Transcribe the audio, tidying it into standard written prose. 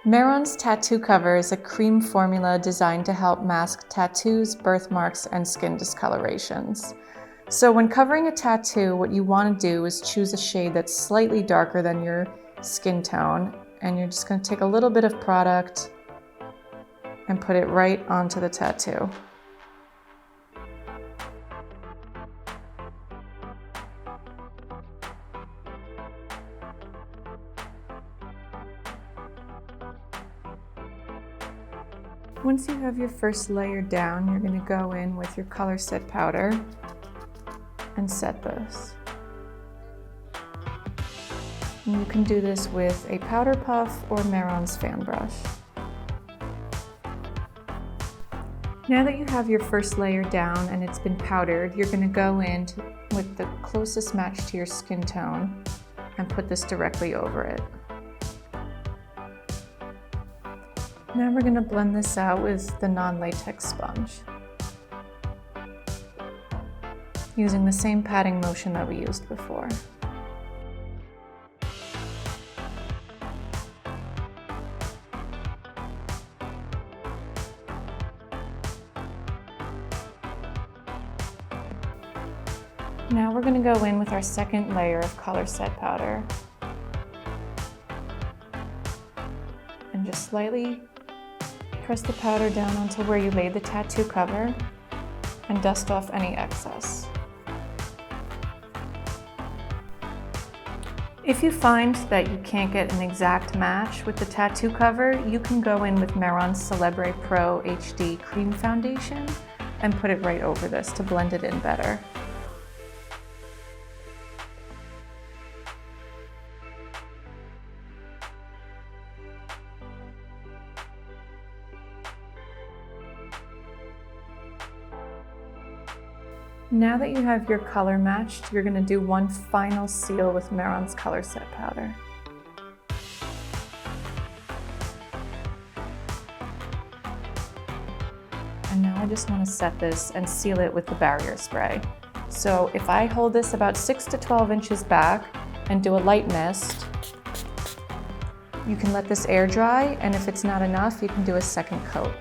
Mehron's tattoo cover is a cream formula designed to help mask tattoos, birthmarks, and skin discolorations. So when covering a tattoo, what you want to do is choose a shade that's slightly darker than your skin tone, and you're just going to take a little bit of product and put it right onto the tattoo. Once you have your first layer down, you're going to go in with your color set powder and set this. And you can do this with a powder puff or Mehron's fan brush. Now that you have your first layer down and it's been powdered, you're going to go in with the closest match to your skin tone and put this directly over it. Now we're going to blend this out with the non-latex sponge, using the same patting motion that we used before. Now we're going to go in with our second layer of color set powder and just slightly press the powder down onto where you laid the tattoo cover and dust off any excess. If you find that you can't get an exact match with the tattoo cover, you can go in with Mehron's Celebre Pro HD Cream Foundation and put it right over this to blend it in better. Now that you have your color matched, you're going to do one final seal with Mehron's color set powder. And now I just want to set this and seal it with the barrier spray. So if I hold this about 6 to 12 inches back and do a light mist, you can let this air dry, and if it's not enough, you can do a second coat.